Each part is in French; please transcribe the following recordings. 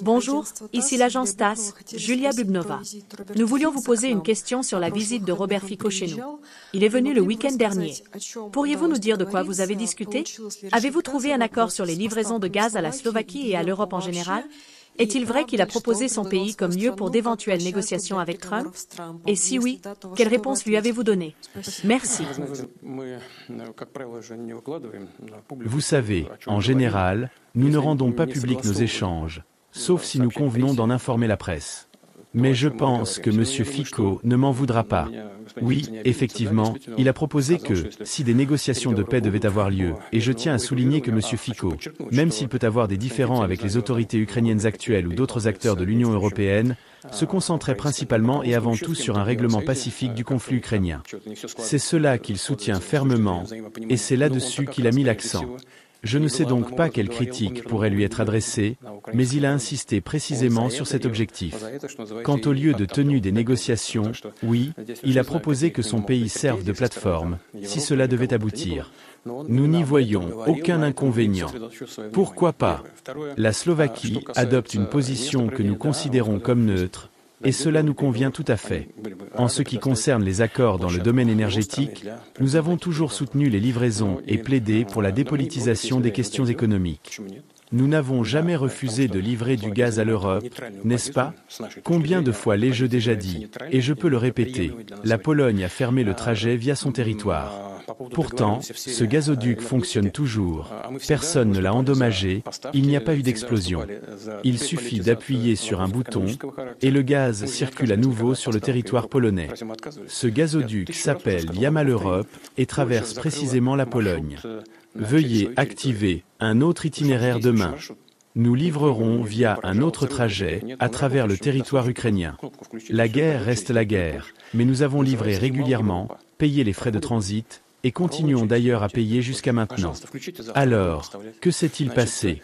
Bonjour, ici l'agence TASS, Julia Bubnova. Nous voulions vous poser une question sur la visite de Robert Fico chez nous. Il est venu le week-end dernier. Pourriez-vous nous dire de quoi vous avez discuté? Avez-vous trouvé un accord sur les livraisons de gaz à la Slovaquie et à l'Europe en général? Est-il vrai qu'il a proposé son pays comme lieu pour d'éventuelles négociations avec Trump? Et si oui, quelle réponse lui avez-vous donnée? Merci. Vous savez, en général, nous ne rendons pas publics nos échanges, sauf si nous convenons d'en informer la presse. Mais je pense que M. Fico ne m'en voudra pas. Oui, effectivement, il a proposé que, si des négociations de paix devaient avoir lieu, et je tiens à souligner que M. Fico, même s'il peut avoir des différends avec les autorités ukrainiennes actuelles ou d'autres acteurs de l'Union européenne, se concentrait principalement et avant tout sur un règlement pacifique du conflit ukrainien. C'est cela qu'il soutient fermement, et c'est là-dessus qu'il a mis l'accent. Je ne sais donc pas quelle critique pourrait lui être adressée, mais il a insisté précisément sur cet objectif. Quant au lieu de tenue des négociations, oui, il a proposé que son pays serve de plateforme, si cela devait aboutir. Nous n'y voyons aucun inconvénient. Pourquoi pas? La Slovaquie adopte une position que nous considérons comme neutre, et cela nous convient tout à fait. En ce qui concerne les accords dans le domaine énergétique, nous avons toujours soutenu les livraisons et plaidé pour la dépolitisation des questions économiques. Nous n'avons jamais refusé de livrer du gaz à l'Europe, n'est-ce pas? Combien de fois l'ai-je déjà dit, et je peux le répéter, la Pologne a fermé le trajet via son territoire. Pourtant, ce gazoduc fonctionne toujours, personne ne l'a endommagé, il n'y a pas eu d'explosion. Il suffit d'appuyer sur un bouton, et le gaz circule à nouveau sur le territoire polonais. Ce gazoduc s'appelle Yamal Europe et traverse précisément la Pologne. Veuillez activer un autre itinéraire demain. Nous livrerons via un autre trajet à travers le territoire ukrainien. La guerre reste la guerre, mais nous avons livré régulièrement, payé les frais de transit, et continuons d'ailleurs à payer jusqu'à maintenant. Alors, que s'est-il passé?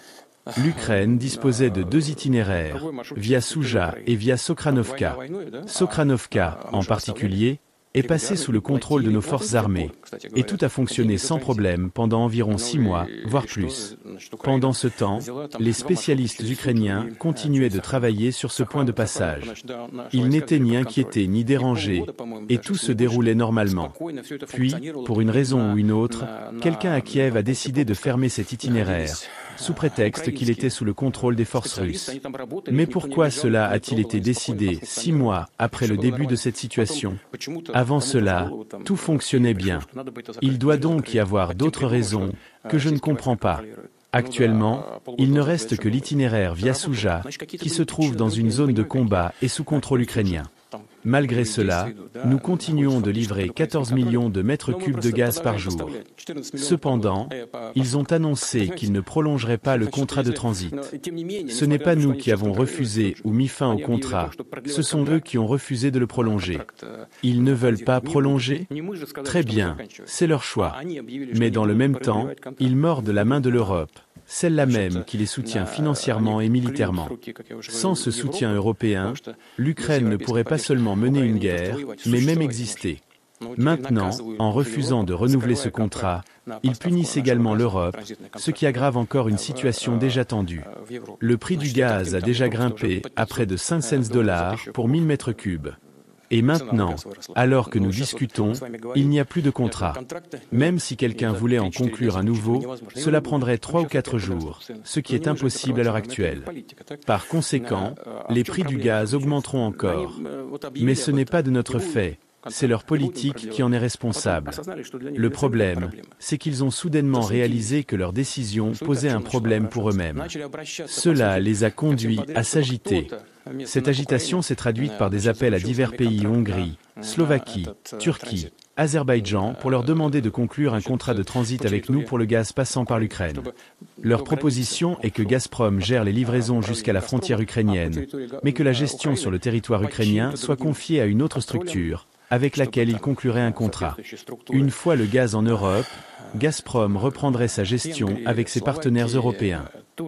L'Ukraine disposait de deux itinéraires, via Souja et via Sokranovka. Sokranovka, en particulier, est passé sous le contrôle de nos forces armées, et tout a fonctionné sans problème pendant environ 6 mois, voire plus. Pendant ce temps, les spécialistes ukrainiens continuaient de travailler sur ce point de passage. Ils n'étaient ni inquiétés ni dérangés, et tout se déroulait normalement. Puis, pour une raison ou une autre, quelqu'un à Kiev a décidé de fermer cet itinéraire, sous prétexte qu'il était sous le contrôle des forces russes. Mais pourquoi cela a-t-il été décidé 6 mois après le début de cette situation? Avant cela, tout fonctionnait bien. Il doit donc y avoir d'autres raisons que je ne comprends pas. Actuellement, il ne reste que l'itinéraire via Souja, qui se trouve dans une zone de combat et sous contrôle ukrainien. Malgré cela, nous continuons de livrer 14 millions de mètres cubes de gaz par jour. Cependant, ils ont annoncé qu'ils ne prolongeraient pas le contrat de transit. Ce n'est pas nous qui avons refusé ou mis fin au contrat, ce sont eux qui ont refusé de le prolonger. Ils ne veulent pas prolonger? Très bien, c'est leur choix. Mais dans le même temps, ils mordent la main de l'Europe, celle-là même qui les soutient financièrement et militairement. Sans ce soutien européen, l'Ukraine ne pourrait pas seulement mener une guerre, mais même exister. Maintenant, en refusant de renouveler ce contrat, ils punissent également l'Europe, ce qui aggrave encore une situation déjà tendue. Le prix du gaz a déjà grimpé à près de 5 cents pour 1000 mètres cubes. Et maintenant, alors que nous discutons, il n'y a plus de contrat. Même si quelqu'un voulait en conclure un nouveau, cela prendrait 3 ou 4 jours, ce qui est impossible à l'heure actuelle. Par conséquent, les prix du gaz augmenteront encore. Mais ce n'est pas de notre fait. C'est leur politique qui en est responsable. Le problème, c'est qu'ils ont soudainement réalisé que leur décision posait un problème pour eux-mêmes. Cela les a conduits à s'agiter. Cette agitation s'est traduite par des appels à divers pays, Hongrie, Slovaquie, Turquie, Azerbaïdjan, pour leur demander de conclure un contrat de transit avec nous pour le gaz passant par l'Ukraine. Leur proposition est que Gazprom gère les livraisons jusqu'à la frontière ukrainienne, mais que la gestion sur le territoire ukrainien soit confiée à une autre structure, avec laquelle ils concluraient un contrat. Une fois le gaz en Europe, Gazprom reprendrait sa gestion avec ses partenaires européens.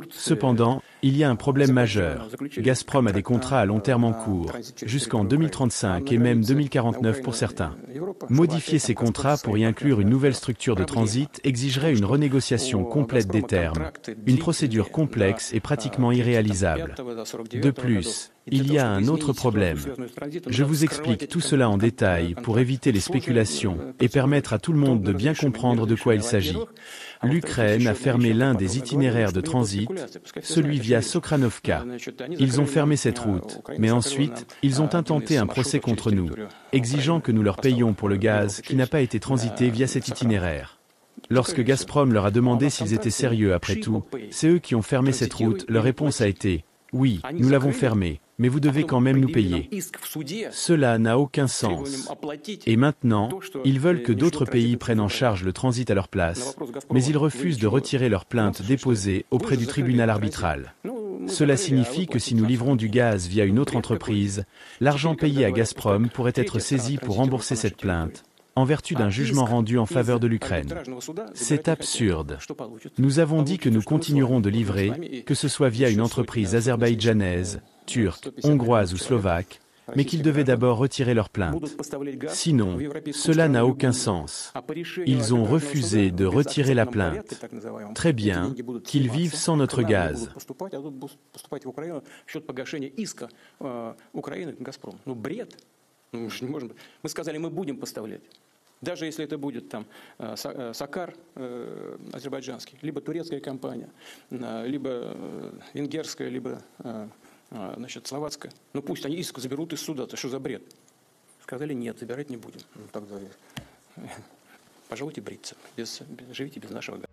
Cependant, il y a un problème majeur. Gazprom a des contrats à long terme en cours, jusqu'en 2035 et même 2049 pour certains. Modifier ces contrats pour y inclure une nouvelle structure de transit exigerait une renégociation complète des termes, une procédure complexe et pratiquement irréalisable. De plus, il y a un autre problème. Je vous explique tout cela en détail pour éviter les spéculations et permettre à tout le monde de bien comprendre de quoi il s'agit. L'Ukraine a fermé l'un des itinéraires de transit, celui via Sokranovka. Ils ont fermé cette route, mais ensuite, ils ont intenté un procès contre nous, exigeant que nous leur payions pour le gaz qui n'a pas été transité via cet itinéraire. Lorsque Gazprom leur a demandé s'ils étaient sérieux après tout, c'est eux qui ont fermé cette route, leur réponse a été « Oui, nous l'avons fermée, mais vous devez quand même nous payer ». Cela n'a aucun sens. Et maintenant, ils veulent que d'autres pays prennent en charge le transit à leur place, mais ils refusent de retirer leur plainte déposée auprès du tribunal arbitral. Cela signifie que si nous livrons du gaz via une autre entreprise, l'argent payé à Gazprom pourrait être saisi pour rembourser cette plainte, en vertu d'un jugement rendu en faveur de l'Ukraine. C'est absurde. Nous avons dit que nous continuerons de livrer, que ce soit via une entreprise azerbaïdjanaise, turque, hongroise ou slovaque, mais qu'ils devaient d'abord retirer leur plainte. Sinon, cela n'a aucun sens. Ils ont refusé de retirer la plainte. Très bien, qu'ils vivent sans notre gaz. Даже если это будет там Сакар азербайджанский, либо турецкая компания, либо венгерская, либо значит, словацкая. Ну пусть они иск заберут из суда. Это что за бред? Сказали нет, забирать не будем. Ну, тогда пожалуйте бриться. Живите без нашего газа.